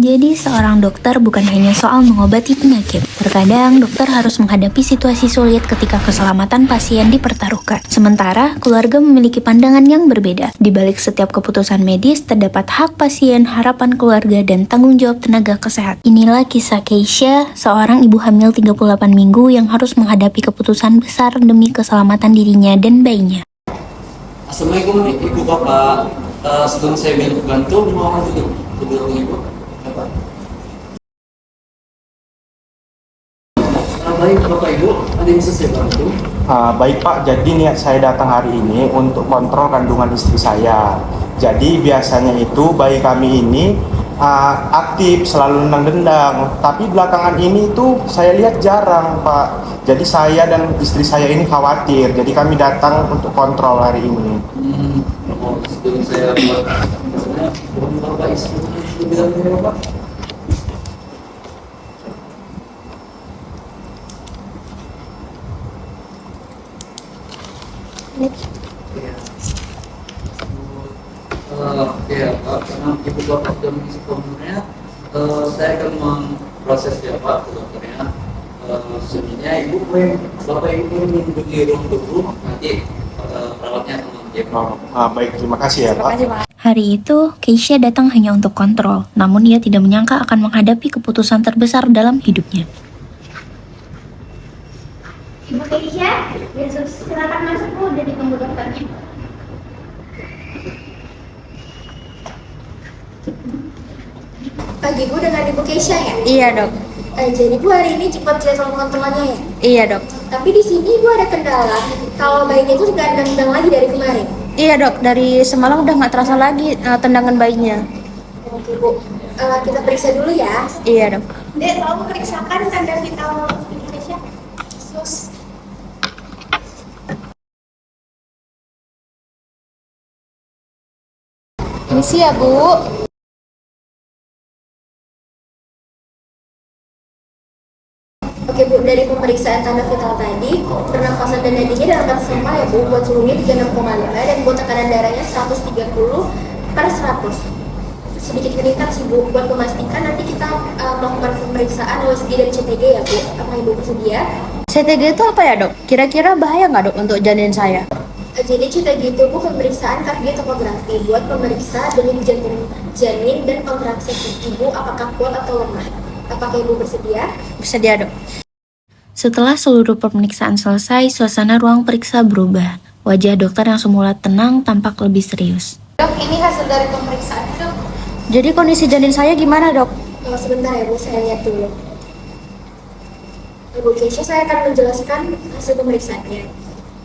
Menjadi seorang dokter bukan hanya soal mengobati penyakit. Terkadang dokter harus menghadapi situasi sulit ketika keselamatan pasien dipertaruhkan. Sementara, keluarga memiliki pandangan yang berbeda. Di balik setiap keputusan medis, terdapat hak pasien, harapan keluarga, dan tanggung jawab tenaga kesehatan. Inilah kisah Keisha, seorang ibu hamil 38 minggu yang harus menghadapi keputusan besar demi keselamatan dirinya dan bayinya. Assalamualaikum Ibu Bapak. Sebelum saya bantu, mohon duduk Ibu. Baik Bapak Ibu, ada yang bisa saya bantu? Baik Pak, jadi niat saya datang hari ini untuk kontrol kandungan istri saya. Jadi biasanya itu bayi kami ini aktif, selalu nendang-nendang. Tapi belakangan ini tuh saya lihat jarang Pak. Jadi saya dan istri saya ini khawatir. Jadi kami datang untuk kontrol hari ini. Sebelum saya buat, Bapak istri bilang ini Bapak. Oke Pak, karena Ibu Bapak sudah mengisi formulirnya, saya akan memproses ya Pak ke dokternya. Sebenarnya Bapak Ibu menunggu di ruang tunggu, nanti perawatnya akan menjawab. Baik, terima kasih ya Pak. Hari itu, Keisha datang hanya untuk kontrol, namun ia tidak menyangka akan menghadapi keputusan terbesar dalam hidupnya. Ibu Keisha, silakan masuk Bu, udah ditunggu dokternya. Pagi Bu, dengan Ibu Keisha ya? Iya dok. Jadi Bu hari ini cepat jadwal kontrolnya ya? Iya dok. Tapi di sini Bu ada kendala, kalau bayinya itu nggak nendang lagi dari kemarin. Iya dok, dari semalam udah nggak terasa lagi tendangan bayinya. Oke Bu, kita periksa dulu ya. Iya dok. Dek, tolong periksakan tanda vital Ibu Keisha. Sus. Misi ya Bu. Oke Bu, dari pemeriksaan tanda vital tadi, pernafasan dan nadinya dalam batas normal ya Bu, buat suhunya 36,5 dan buat tekanan darahnya 130/100. Sedikit meningkat sih Bu, buat memastikan nanti kita melakukan pemeriksaan USG dan CTG ya Bu. Apa Ibu bersedia? CTG itu apa ya dok? Kira-kira bahaya nggak dok untuk janin saya? Jadi CTG itu Bu pemeriksaan kardiotomografi buat pemeriksa denyut jantung janin dan kontraksi ibu apakah kuat atau lemah. Apakah Ibu bersedia? Bersedia dok. Setelah seluruh pemeriksaan selesai, suasana ruang periksa berubah. Wajah dokter yang semula tenang tampak lebih serius. Dok, ini hasil dari pemeriksaan dok. Jadi kondisi janin saya gimana dok? Sebentar ya Bu, saya lihat dulu. Ibu Keisha, saya akan menjelaskan hasil pemeriksaannya.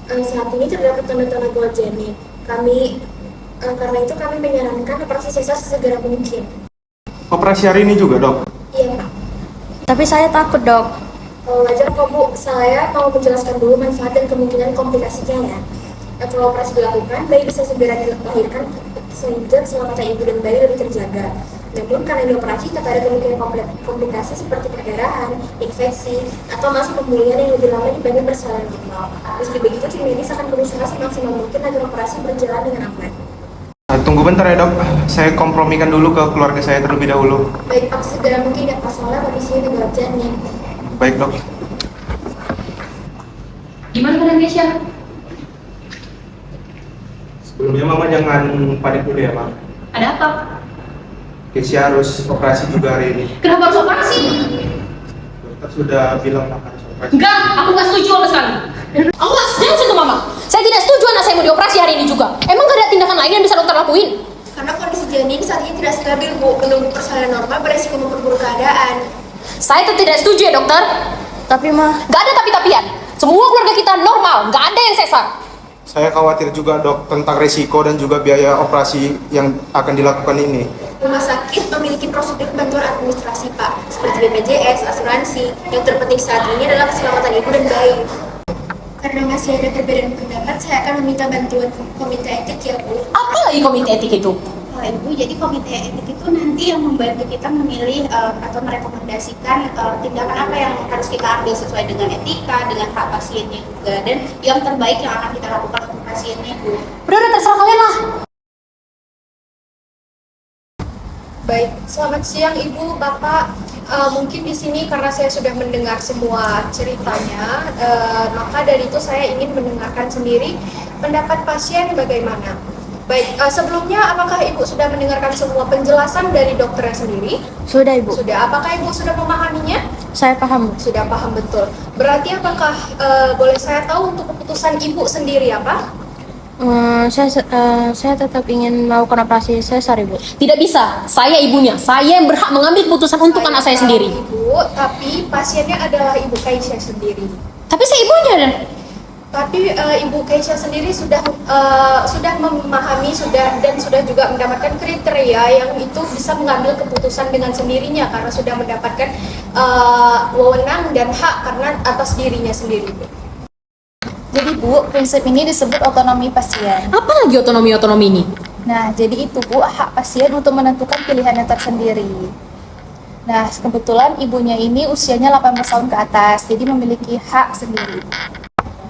Saat ini terdapat tanda-tanda gawat janin. Karena itu kami menyarankan operasi sesar sesegera mungkin. Operasi hari ini juga dok? Iya Pak. Tapi saya takut dok. Kalau wajar kok Bu, saya mau menjelaskan dulu manfaat dan kemungkinan komplikasinya ya. Kalau operasi dilakukan, bayi bisa segera dilahirkan sehingga keselamatan ibu dan bayi lebih terjaga. Namun karena ini operasi, tak ada kemungkinan komplikasi seperti perdarahan, infeksi, atau masa pemulihan yang lebih lama dibanding persalinan normal. Meski begitu, tim medis akan berusaha semaksimal mungkin agar operasi berjalan dengan aman. Tunggu bentar ya dok, saya kompromikan dulu ke keluarga saya terlebih dahulu. Baik Pak, segera mungkin ya Pak, soalnya kondisinya gawat janin. Baik dok. Gimana keadaan Keisha? Sebelumnya mama jangan panik dulu ya Mak. Ada apa? Keisha harus operasi juga hari ini. Kenapa harus operasi? Dokter sudah bilang Mak harus operasi. Enggak, aku nggak setuju sama sekali. Awas, jangan sentuh mama. Saya tidak setuju anak saya mau dioperasi hari ini juga. Emang gak ada tindakan lain yang bisa dokter lakuin? Karena kondisi janin saat ini tidak stabil Bu, menunggu persalinan normal beresiko memperburuk keadaan. Saya tidak setuju ya dokter. Tapi mah. Gak ada tapi-tapian. Semua keluarga kita normal, gak ada yang sesar. Saya khawatir juga dok tentang resiko dan juga biaya operasi yang akan dilakukan ini. Rumah sakit memiliki prosedur bantuan administrasi, Pak, seperti BPJS, asuransi. Yang terpenting saat ini adalah keselamatan ibu dan bayi. Karena masih ada perbedaan pendapat, saya akan meminta bantuan komite etik ya, Bu. Apa lagi komite etik itu? Ibu, jadi komite etik itu nanti yang membantu kita memilih atau merekomendasikan tindakan apa yang harus kita ambil sesuai dengan etika, dengan hak pasiennya juga, dan yang terbaik yang akan kita lakukan untuk pasiennya, Bu. Udah terserah kalian lah. Baik, selamat siang Ibu, Bapak. Mungkin di sini karena saya sudah mendengar semua ceritanya, maka dari itu saya ingin mendengarkan sendiri pendapat pasien bagaimana. Baik, sebelumnya apakah Ibu sudah mendengarkan semua penjelasan dari dokternya sendiri? Sudah, Ibu. Sudah. Apakah Ibu sudah memahaminya? Saya paham. Sudah paham betul. Berarti apakah boleh saya tahu untuk keputusan Ibu sendiri apa? Saya tetap ingin melakukan operasi sesar, Ibu. Tidak bisa, saya ibunya. Saya yang berhak mengambil keputusan untuk anak saya tahu, sendiri. Ibu, tapi pasiennya adalah Ibu Kaisha sendiri. Tapi saya ibunya. Tapi Ibu Keisha sendiri sudah memahami dan sudah juga mendapatkan kriteria yang itu bisa mengambil keputusan dengan sendirinya karena sudah mendapatkan wewenang dan hak karena atas dirinya sendiri. Jadi Bu, prinsip ini disebut otonomi pasien. Apa lagi otonomi ini? Nah, jadi itu Bu, hak pasien untuk menentukan pilihannya tersendiri. Nah, kebetulan ibunya ini usianya 18 tahun ke atas, jadi memiliki hak sendiri.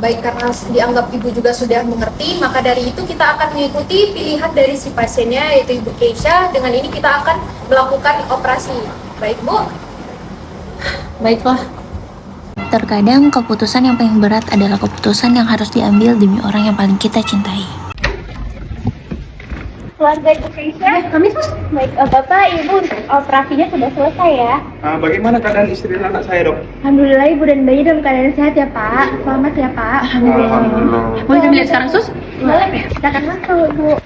Baik, karena dianggap Ibu juga sudah mengerti, maka dari itu kita akan mengikuti pilihan dari si pasiennya, yaitu Ibu Keisha. Dengan ini kita akan melakukan operasi. Baik, Bu? Baiklah. Terkadang keputusan yang paling berat adalah keputusan yang harus diambil demi orang yang paling kita cintai. Keluarga Ibu Keisha, kami baik, Bapak, Ibu, operasinya sudah selesai ya. Bagaimana keadaan istri dan anak saya, Dok? Alhamdulillah Ibu dan bayi dalam keadaan sehat ya Pak. Selamat ya Pak. Alhamdulillah. Boleh kami lihat sekarang, Sus? Boleh, silakan masuk Bu.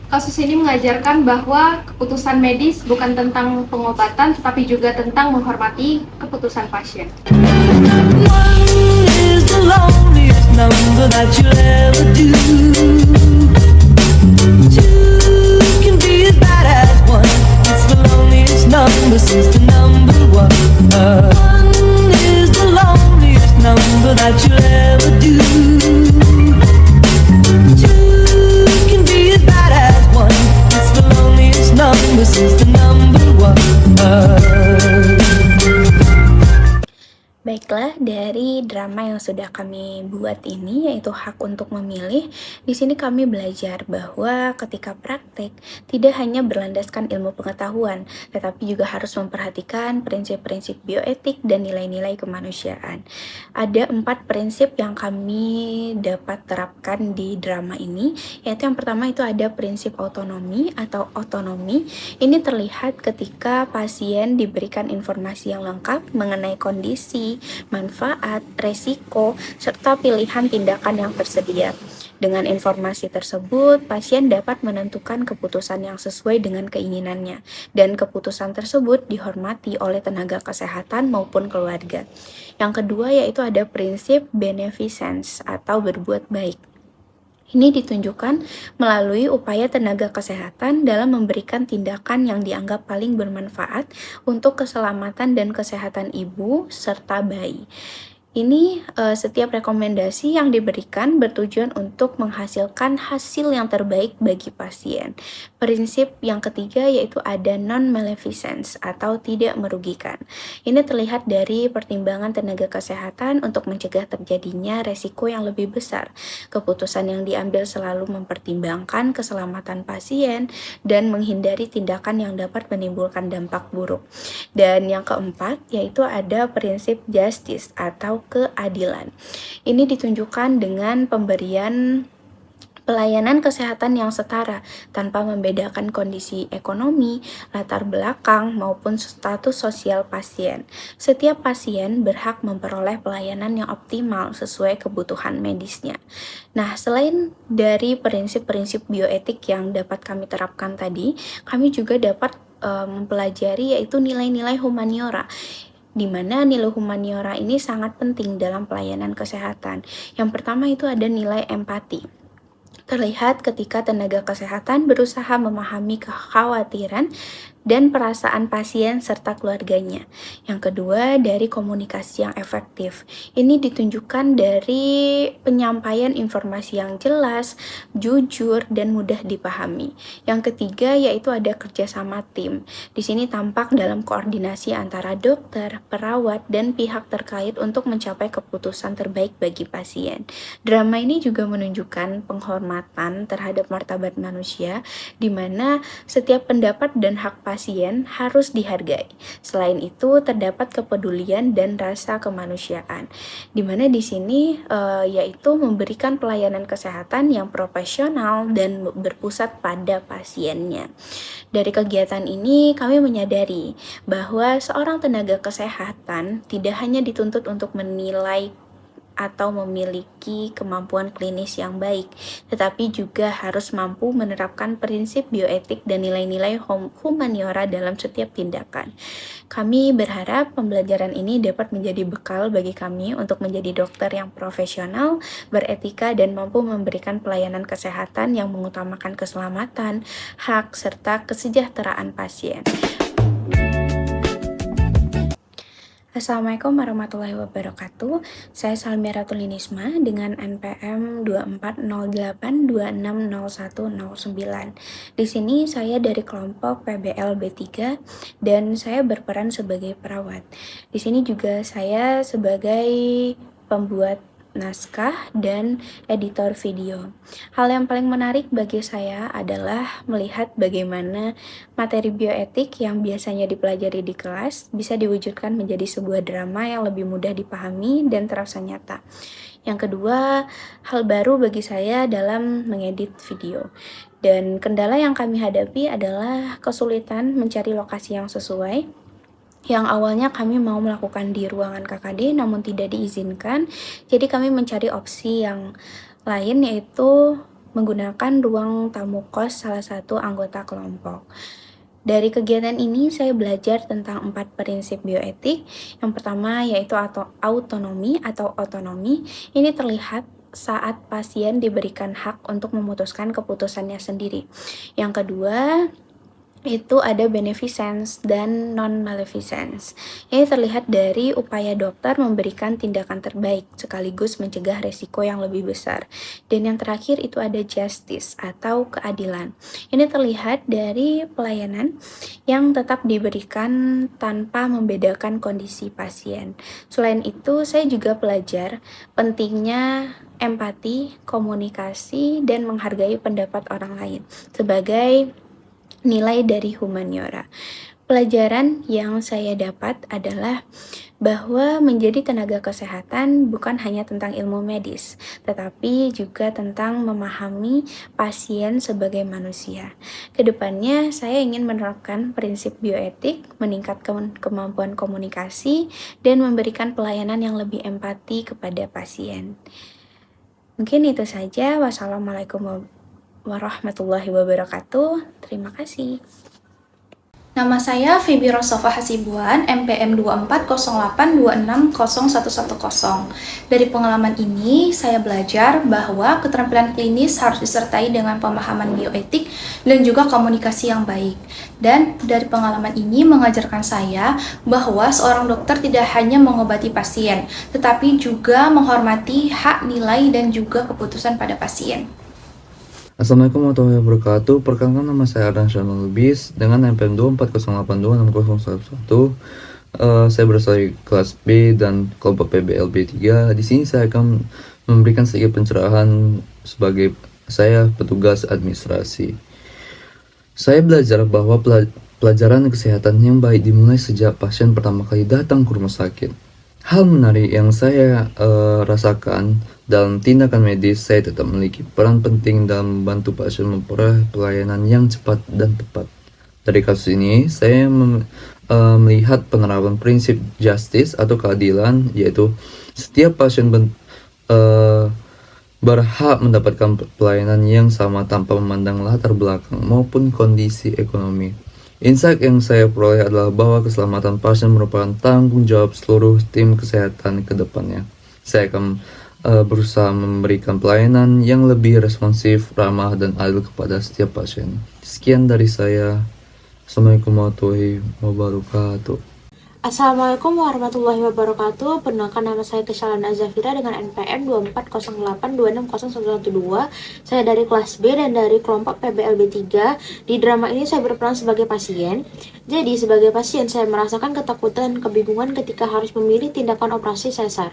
Kasus ini mengajarkan bahwa keputusan medis bukan tentang pengobatan, tetapi juga tentang menghormati keputusan pasien. One is the loneliest number that you'll ever do. Two can be as bad as one. It's the loneliest number since the number one. One is the loneliest number that you'll ever do. Two can be as bad as one. It's the loneliest number since the number one. Baiklah, dari drama yang sudah kami buat ini, yaitu Hak untuk Memilih, di sini kami belajar bahwa ketika praktek tidak hanya berlandaskan ilmu pengetahuan, tetapi juga harus memperhatikan prinsip-prinsip bioetik dan nilai-nilai kemanusiaan. Ada 4 prinsip yang kami dapat terapkan di drama ini, yaitu yang pertama itu ada prinsip autonomi atau otonomi. Ini terlihat ketika pasien diberikan informasi yang lengkap mengenai kondisi, manfaat, resiko, serta pilihan tindakan yang tersedia. Dengan informasi tersebut, pasien dapat menentukan keputusan yang sesuai dengan keinginannya, dan keputusan tersebut dihormati oleh tenaga kesehatan maupun keluarga. Yang kedua yaitu ada prinsip beneficence atau berbuat baik. Ini ditunjukkan melalui upaya tenaga kesehatan dalam memberikan tindakan yang dianggap paling bermanfaat untuk keselamatan dan kesehatan ibu serta bayi. Ini setiap rekomendasi yang diberikan bertujuan untuk menghasilkan hasil yang terbaik bagi pasien. Prinsip yang ketiga yaitu ada non-maleficence atau tidak merugikan. Ini terlihat dari pertimbangan tenaga kesehatan untuk mencegah terjadinya resiko yang lebih besar. Keputusan yang diambil selalu mempertimbangkan keselamatan pasien dan menghindari tindakan yang dapat menimbulkan dampak buruk. Dan yang keempat yaitu ada prinsip justice atau keadilan. Ini ditunjukkan dengan pemberian pelayanan kesehatan yang setara tanpa membedakan kondisi ekonomi, latar belakang, maupun status sosial pasien. Setiap pasien berhak memperoleh pelayanan yang optimal sesuai kebutuhan medisnya. Nah, selain dari prinsip-prinsip bioetik yang dapat kami terapkan tadi, kami juga dapat mempelajari yaitu nilai-nilai humaniora, di mana nilai humaniora ini sangat penting dalam pelayanan kesehatan. Yang pertama itu ada nilai empati. terlihat ketika tenaga kesehatan berusaha memahami kekhawatiran dan perasaan pasien serta keluarganya. Yang kedua, dari komunikasi yang efektif. Ini ditunjukkan dari penyampaian informasi yang jelas, jujur, dan mudah dipahami. Yang ketiga, yaitu ada kerjasama tim. Di sini tampak dalam koordinasi antara dokter, perawat, dan pihak terkait untuk mencapai keputusan terbaik bagi pasien. Drama ini juga menunjukkan penghormatan terhadap martabat manusia, di mana setiap pendapat dan hak pasien harus dihargai. Selain itu, terdapat kepedulian dan rasa kemanusiaan, di mana di sini yaitu memberikan pelayanan kesehatan yang profesional dan berpusat pada pasiennya. Dari kegiatan ini, kami menyadari bahwa seorang tenaga kesehatan tidak hanya dituntut untuk menilai atau memiliki kemampuan klinis yang baik, tetapi juga harus mampu menerapkan prinsip bioetik dan nilai-nilai humaniora dalam setiap tindakan. Kami berharap pembelajaran ini dapat menjadi bekal bagi kami untuk menjadi dokter yang profesional, beretika, dan mampu memberikan pelayanan kesehatan yang mengutamakan keselamatan, hak, serta kesejahteraan pasien. Assalamualaikum warahmatullahi wabarakatuh. Saya Salmira Tulinisma dengan NPM 2408260109. Di sini saya dari kelompok PBL B3 dan saya berperan sebagai perawat. Di sini juga saya sebagai pembuat naskah dan editor video. Hal yang paling menarik bagi saya adalah melihat bagaimana materi bioetik yang biasanya dipelajari di kelas bisa diwujudkan menjadi sebuah drama yang lebih mudah dipahami dan terasa nyata. Yang kedua, hal baru bagi saya dalam mengedit video. Dan kendala yang kami hadapi adalah kesulitan mencari lokasi yang sesuai. Yang awalnya kami mau melakukan di ruangan KKD namun tidak diizinkan, jadi kami mencari opsi yang lain, yaitu menggunakan ruang tamu kos salah satu anggota kelompok. Dari kegiatan ini saya belajar tentang 4 prinsip bioetik. Yang pertama yaitu autonomi atau otonomi. Ini terlihat saat pasien diberikan hak untuk memutuskan keputusannya sendiri. Yang kedua itu ada beneficence dan non-maleficence. Ini terlihat dari upaya dokter memberikan tindakan terbaik sekaligus mencegah resiko yang lebih besar. Dan yang terakhir itu ada justice atau keadilan. Ini terlihat dari pelayanan yang tetap diberikan tanpa membedakan kondisi pasien. Selain itu, saya juga belajar pentingnya empati, komunikasi, dan menghargai pendapat orang lain sebagai nilai dari humaniora. Pelajaran yang saya dapat adalah bahwa menjadi tenaga kesehatan bukan hanya tentang ilmu medis, tetapi juga tentang memahami pasien sebagai manusia. Kedepannya, saya ingin menerapkan prinsip bioetik, meningkatkan kemampuan komunikasi, dan memberikan pelayanan yang lebih empati kepada pasien. Mungkin itu saja. Wassalamualaikum warahmatullahi wabarakatuh. Terima kasih. Nama saya Febi Rosofa Hasibuan, MPM 2408260110. Dari pengalaman ini, saya belajar bahwa keterampilan klinis harus disertai dengan pemahaman bioetik dan juga komunikasi yang baik. Dan dari pengalaman ini mengajarkan saya bahwa seorang dokter tidak hanya mengobati pasien, tetapi juga menghormati hak, nilai, dan juga keputusan pada pasien. Assalamualaikum warahmatullahi wabarakatuh. Perkenalkan, nama saya Ardan Syahnul Lubis dengan NPM 2408260110. Saya berasal dari kelas B dan kelompok PBL B3. Di sini saya akan memberikan sedikit pencerahan sebagai saya petugas administrasi. Saya belajar bahwa pelajaran kesehatan yang baik dimulai sejak pasien pertama kali datang ke rumah sakit. Hal menarik yang saya rasakan dalam tindakan medis, saya tetap memiliki peran penting dalam membantu pasien memperoleh pelayanan yang cepat dan tepat. Dari kasus ini, saya melihat penerapan prinsip justice atau keadilan, yaitu setiap pasien berhak mendapatkan pelayanan yang sama tanpa memandang latar belakang maupun kondisi ekonomi. Insight yang saya peroleh adalah bahwa keselamatan pasien merupakan tanggung jawab seluruh tim kesehatan ke depannya. Saya akan berusaha memberikan pelayanan yang lebih responsif, ramah, dan adil kepada setiap pasien. Sekian dari saya. Assalamualaikum warahmatullahi wabarakatuh. Assalamualaikum warahmatullahi wabarakatuh. Perkenalkan, nama saya Keshalan Azafira dengan NPM 2408260112. Saya dari kelas B dan dari kelompok PBLB 3. Di drama ini saya berperan sebagai pasien. Jadi sebagai pasien saya merasakan ketakutan dan kebingungan ketika harus memilih tindakan operasi sesar.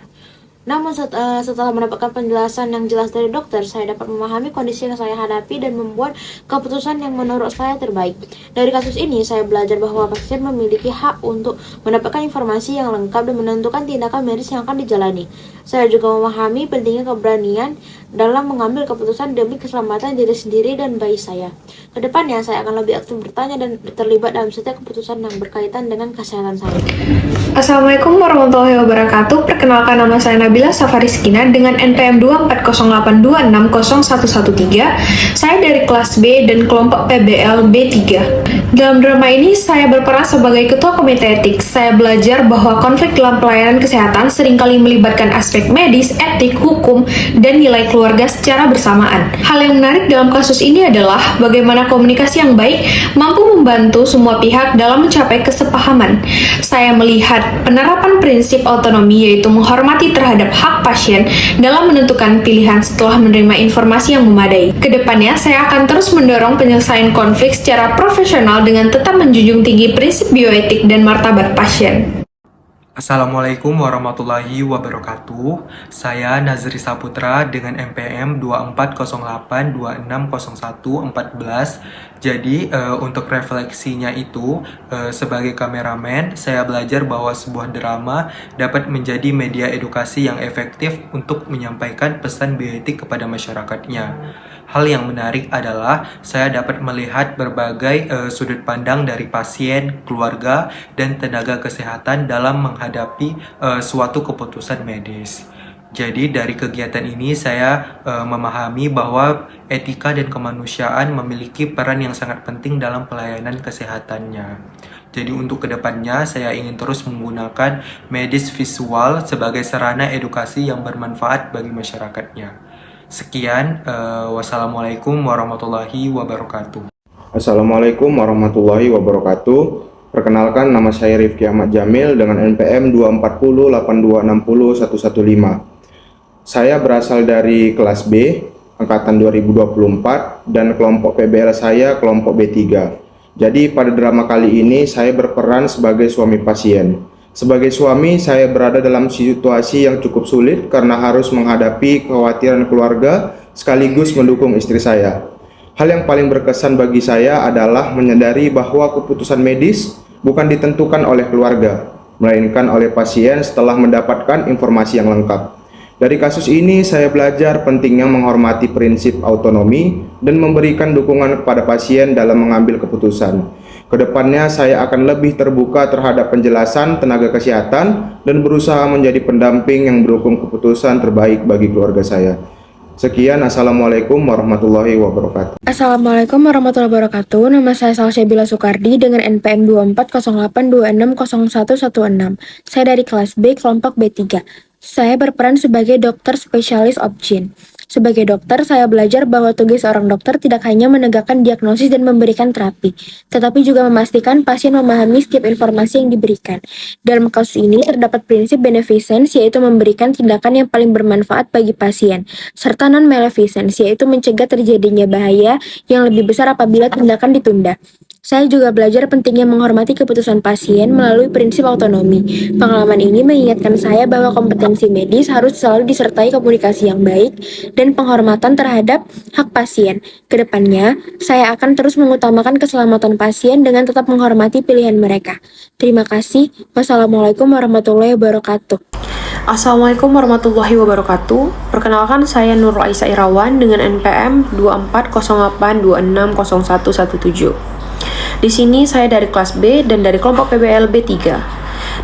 Namun setelah mendapatkan penjelasan yang jelas dari dokter, saya dapat memahami kondisi yang saya hadapi dan membuat keputusan yang menurut saya terbaik. Dari kasus ini, saya belajar bahwa pasien memiliki hak untuk mendapatkan informasi yang lengkap dan menentukan tindakan medis yang akan dijalani. Saya juga memahami pentingnya keberanian dalam mengambil keputusan demi keselamatan diri sendiri dan bayi saya. Kedepannya, saya akan lebih aktif bertanya dan terlibat dalam setiap keputusan yang berkaitan dengan kesehatan saya. Assalamualaikum warahmatullahi wabarakatuh. Perkenalkan, nama saya Nabila Safariskina dengan NPM 2408260113. Saya dari kelas B dan kelompok PBL B3. Dalam drama ini, saya berperan sebagai ketua komite etik. Saya belajar bahwa konflik dalam pelayanan kesehatan seringkali melibatkan aspek medis, etik, hukum, dan nilai keluarga secara bersamaan. Hal yang menarik dalam kasus ini adalah bagaimana komunikasi yang baik mampu membantu semua pihak dalam mencapai kesepahaman. Saya melihat penerapan prinsip autonomi, yaitu menghormati terhadap hak pasien dalam menentukan pilihan setelah menerima informasi yang memadai. Kedepannya, saya akan terus mendorong penyelesaian konflik secara profesional dengan tetap menjunjung tinggi prinsip bioetik dan martabat pasien. Assalamualaikum warahmatullahi wabarakatuh. Saya Nazri Saputra dengan NPM 2408260114. Jadi untuk refleksinya itu sebagai kameramen, saya belajar bahwa sebuah drama dapat menjadi media edukasi yang efektif untuk menyampaikan pesan bioetik kepada masyarakatnya. Hal yang menarik adalah saya dapat melihat berbagai sudut pandang dari pasien, keluarga, dan tenaga kesehatan dalam menghadapi suatu keputusan medis. Jadi dari kegiatan ini saya memahami bahwa etika dan kemanusiaan memiliki peran yang sangat penting dalam pelayanan kesehatannya. Jadi untuk kedepannya saya ingin terus menggunakan medis visual sebagai sarana edukasi yang bermanfaat bagi masyarakatnya. Sekian, wassalamualaikum warahmatullahi wabarakatuh. Assalamualaikum warahmatullahi wabarakatuh. Perkenalkan, nama saya Rifki Ahmad Jamil dengan NPM 24082601115. Saya berasal dari kelas B, angkatan 2024, dan kelompok PBL saya kelompok B3. Jadi pada drama kali ini saya berperan sebagai suami pasien. Sebagai suami, saya berada dalam situasi yang cukup sulit karena harus menghadapi kekhawatiran keluarga sekaligus mendukung istri saya. Hal yang paling berkesan bagi saya adalah menyadari bahwa keputusan medis bukan ditentukan oleh keluarga, melainkan oleh pasien setelah mendapatkan informasi yang lengkap. Dari kasus ini, saya belajar pentingnya menghormati prinsip autonomi dan memberikan dukungan kepada pasien dalam mengambil keputusan. Kedepannya, saya akan lebih terbuka terhadap penjelasan tenaga kesehatan dan berusaha menjadi pendamping yang mendukung keputusan terbaik bagi keluarga saya. Sekian, Assalamualaikum warahmatullahi wabarakatuh. Assalamualaikum warahmatullahi wabarakatuh. Nama saya Salsabila Soekardi dengan NPM 2408260116. Saya dari kelas B, kelompok B3. Saya berperan sebagai dokter spesialis obgyn. Sebagai dokter, saya belajar bahwa tugas seorang dokter tidak hanya menegakkan diagnosis dan memberikan terapi, tetapi juga memastikan pasien memahami setiap informasi yang diberikan. Dalam kasus ini, terdapat prinsip beneficence, yaitu memberikan tindakan yang paling bermanfaat bagi pasien, serta non-maleficence, yaitu mencegah terjadinya bahaya yang lebih besar apabila tindakan ditunda. Saya juga belajar pentingnya menghormati keputusan pasien melalui prinsip autonomi. Pengalaman ini mengingatkan saya bahwa kompetensi medis harus selalu disertai komunikasi yang baik dan penghormatan terhadap hak pasien. Kedepannya, saya akan terus mengutamakan keselamatan pasien dengan tetap menghormati pilihan mereka. Terima kasih. Wassalamualaikum warahmatullahi wabarakatuh. Assalamualaikum warahmatullahi wabarakatuh. Perkenalkan, saya Nurul Aisyah Irawan dengan NPM 2408260117. Di sini saya dari kelas B dan dari kelompok PBL B3.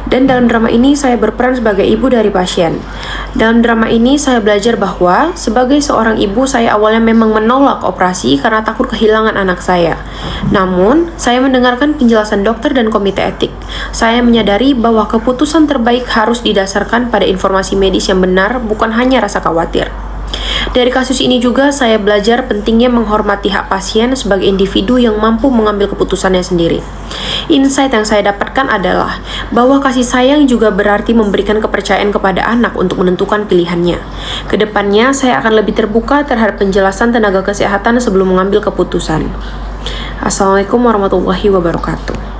Dan dalam drama ini saya berperan sebagai ibu dari pasien. Dalam drama ini saya belajar bahwa sebagai seorang ibu saya awalnya memang menolak operasi karena takut kehilangan anak saya. Namun, saya mendengarkan penjelasan dokter dan komite etik. Saya menyadari bahwa keputusan terbaik harus didasarkan pada informasi medis yang benar, bukan hanya rasa khawatir. Dari kasus ini juga saya belajar pentingnya menghormati hak pasien sebagai individu yang mampu mengambil keputusannya sendiri. Insight yang saya dapatkan adalah bahwa kasih sayang juga berarti memberikan kepercayaan kepada anak untuk menentukan pilihannya. Kedepannya saya akan lebih terbuka terhadap penjelasan tenaga kesehatan sebelum mengambil keputusan. Assalamualaikum warahmatullahi wabarakatuh.